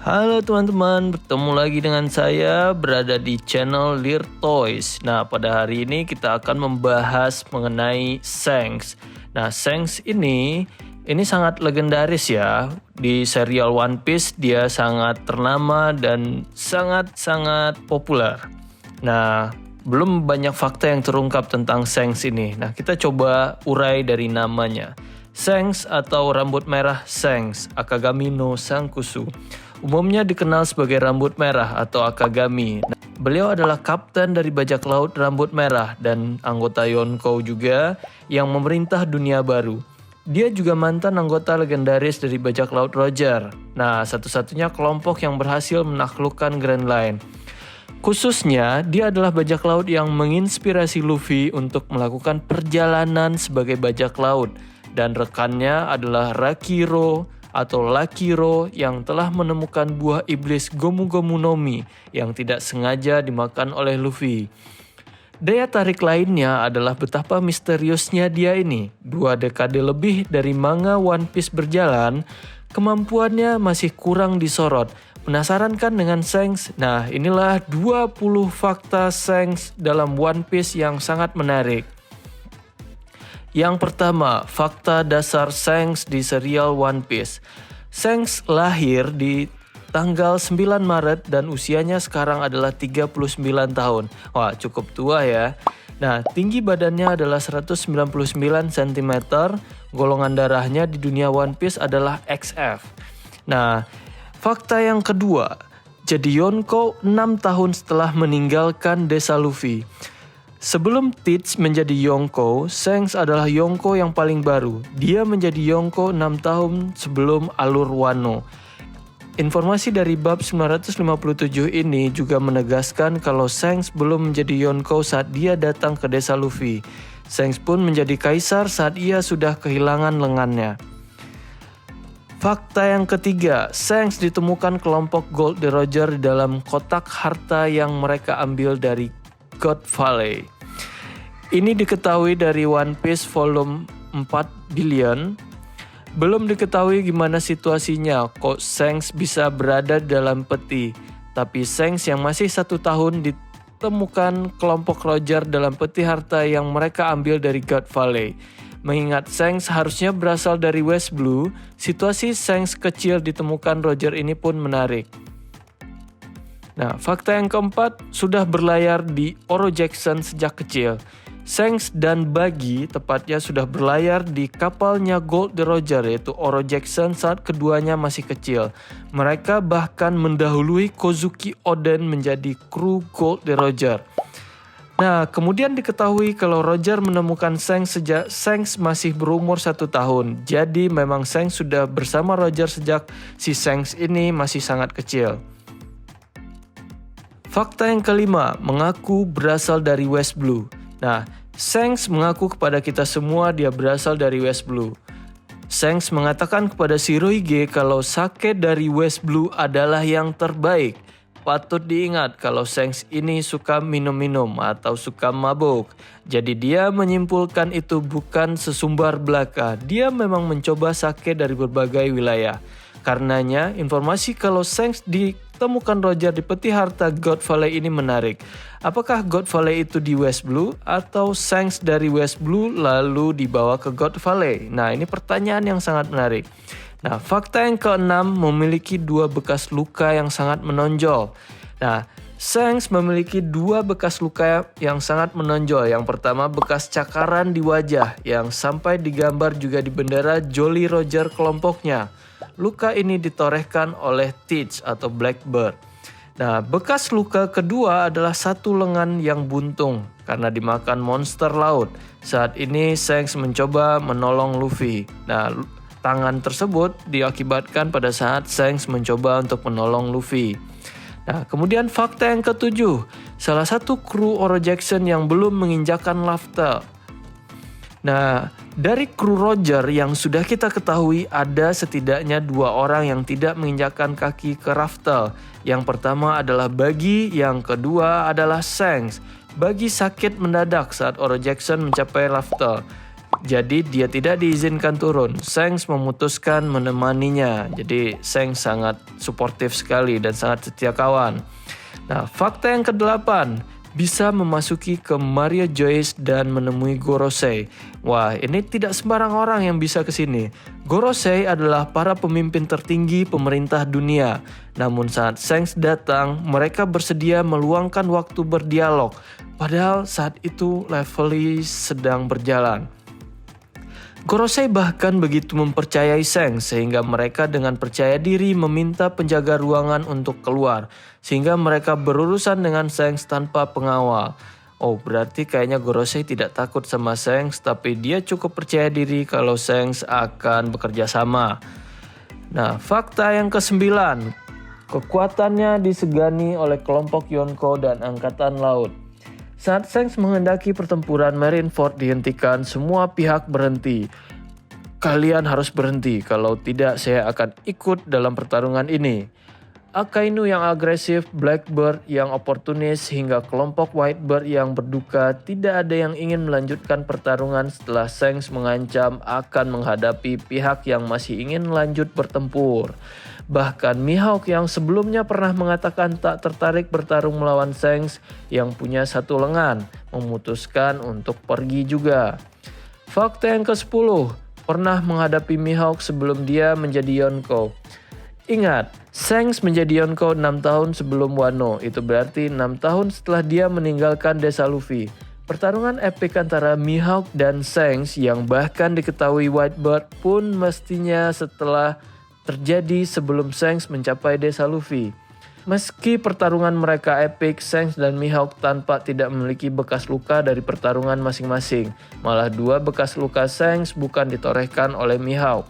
Halo teman-teman, bertemu lagi dengan saya berada di channel Lear Toys. Nah, pada hari ini kita akan membahas mengenai Shanks. Nah, Shanks ini sangat legendaris ya. Di serial One Piece dia sangat ternama dan sangat populer. Nah, belum banyak fakta yang terungkap tentang Shanks ini. Nah, kita coba urai dari namanya. Shanks atau rambut merah Shanks, Akagami no Sankusu. Umumnya dikenal sebagai rambut merah atau Akagami. Beliau adalah kapten dari bajak laut rambut merah dan anggota Yonkou juga yang memerintah dunia baru. Dia juga mantan anggota legendaris dari bajak laut Roger. Nah, satu-satunya kelompok yang berhasil menaklukkan Grand Line. Khususnya, dia adalah bajak laut yang menginspirasi Luffy untuk melakukan perjalanan sebagai bajak laut. Dan rekannya adalah Rakiro atau Lakiro yang telah menemukan buah iblis Gomu Gomu no Mi yang tidak sengaja dimakan oleh Luffy. Daya tarik lainnya adalah betapa misteriusnya dia ini. 2 dekade lebih dari manga One Piece berjalan, kemampuannya masih kurang disorot. Penasaran kan dengan Shanks? Nah, inilah 20 fakta Shanks dalam One Piece yang sangat menarik. Yang pertama, fakta dasar Shanks di serial One Piece. Shanks lahir di tanggal 9 Maret dan usianya sekarang adalah 39 tahun. Wah, cukup tua ya. Nah, tinggi badannya adalah 199 cm, golongan darahnya di dunia One Piece adalah XF. Nah, fakta yang kedua, jadi Yonkou 6 tahun setelah meninggalkan desa Luffy. Sebelum Teach menjadi Yonkou, Shanks adalah Yonkou yang paling baru. Dia menjadi Yonkou 6 tahun sebelum alur Wano. Informasi dari bab 957 ini juga menegaskan kalau Shanks belum menjadi Yonkou saat dia datang ke desa Luffy. Shanks pun menjadi kaisar saat ia sudah kehilangan lengannya. Fakta yang ketiga, Shanks ditemukan kelompok Gold Roger di dalam kotak harta yang mereka ambil dari God Valley. Ini diketahui dari One Piece volume 4 Billion. Belum diketahui gimana situasinya kok Shanks bisa berada dalam peti. Tapi Shanks yang masih 1 tahun ditemukan kelompok Roger dalam peti harta yang mereka ambil dari God Valley. Mengingat Shanks harusnya berasal dari West Blue, situasi Shanks kecil ditemukan Roger ini pun menarik. Nah, fakta yang keempat, sudah berlayar di Oro Jackson sejak kecil. Shanks dan Buggy tepatnya sudah berlayar di kapalnya Gold Roger yaitu Oro Jackson saat keduanya masih kecil. Mereka bahkan mendahului Kozuki Oden menjadi kru Gold Roger. Nah, kemudian diketahui kalau Roger menemukan Shanks sejak Shanks masih berumur 1 tahun. Jadi memang Shanks sudah bersama Roger sejak si Shanks ini masih sangat kecil. Fakta yang kelima, mengaku berasal dari West Blue. Nah, Shanks mengaku kepada kita semua dia berasal dari West Blue. Shanks mengatakan kepada Shirohige kalau sake dari West Blue adalah yang terbaik. Patut diingat kalau Shanks ini suka minum-minum atau suka mabuk. Jadi dia menyimpulkan itu bukan sesumbar belaka. Dia memang mencoba sake dari berbagai wilayah. Karenanya, informasi kalau Shanks ditemukan Roger di peti harta God Valley ini menarik. Apakah God Valley itu di West Blue atau Shanks dari West Blue lalu dibawa ke God Valley? Nah, ini pertanyaan yang sangat menarik. Nah, fakta yang keenam, memiliki 2 bekas luka yang sangat menonjol. Nah, Shanks memiliki 2 bekas luka yang sangat menonjol. Yang pertama, bekas cakaran di wajah yang sampai digambar juga di bendera Jolly Roger kelompoknya. Luka ini ditorehkan oleh Teach atau Blackbird. Nah, bekas luka kedua adalah 1 lengan yang buntung karena dimakan monster laut. Saat ini Shanks mencoba menolong Luffy. Nah, tangan tersebut diakibatkan pada saat Shanks mencoba untuk menolong Luffy. Nah, kemudian fakta yang ketujuh, salah satu kru Oro Jackson yang belum menginjakan Raftel. Nah, dari kru Roger yang sudah kita ketahui ada setidaknya 2 orang yang tidak menginjakkan kaki ke Raftel. Yang pertama adalah Buggy, yang kedua adalah Shanks. Buggy sakit mendadak saat Oro Jackson mencapai Raftel. Jadi dia tidak diizinkan turun. Shanks memutuskan menemaninya. Jadi Shanks sangat suportif sekali dan sangat setia kawan. Nah, fakta yang ke-8, bisa memasuki ke Maria Joyce dan menemui Gorosei. Wah, ini tidak sembarang orang yang bisa ke sini. Gorosei adalah para pemimpin tertinggi pemerintah dunia. Namun saat Shanks datang, mereka bersedia meluangkan waktu berdialog. Padahal saat itu Lively sedang berjalan. Gorosei bahkan begitu mempercayai Shanks sehingga mereka dengan percaya diri meminta penjaga ruangan untuk keluar. Sehingga mereka berurusan dengan Shanks tanpa pengawal. Oh, berarti kayaknya Gorosei tidak takut sama Shanks, tapi dia cukup percaya diri kalau Shanks akan bekerja sama. Nah, fakta yang ke-9. Kekuatannya disegani oleh kelompok Yonko dan Angkatan Laut. Saat Shanks menghendaki pertempuran Marineford dihentikan, semua pihak berhenti. Kalian harus berhenti, kalau tidak saya akan ikut dalam pertarungan ini. Akainu yang agresif, Blackbird yang oportunis, hingga kelompok Whitebird yang berduka, tidak ada yang ingin melanjutkan pertarungan setelah Shanks mengancam akan menghadapi pihak yang masih ingin lanjut bertempur. Bahkan Mihawk yang sebelumnya pernah mengatakan tak tertarik bertarung melawan Shanks yang punya satu lengan, memutuskan untuk pergi juga. Fakta yang ke-10, pernah menghadapi Mihawk sebelum dia menjadi Yonko. Ingat, Shanks menjadi Yonko 6 tahun sebelum Wano, itu berarti 6 tahun setelah dia meninggalkan desa Luffy. Pertarungan epik antara Mihawk dan Shanks yang bahkan diketahui Whitebird pun mestinya setelah terjadi sebelum Shanks mencapai desa Luffy. Meski pertarungan mereka epik, Shanks dan Mihawk tampak tidak memiliki bekas luka dari pertarungan masing-masing. Malah 2 bekas luka Shanks bukan ditorehkan oleh Mihawk.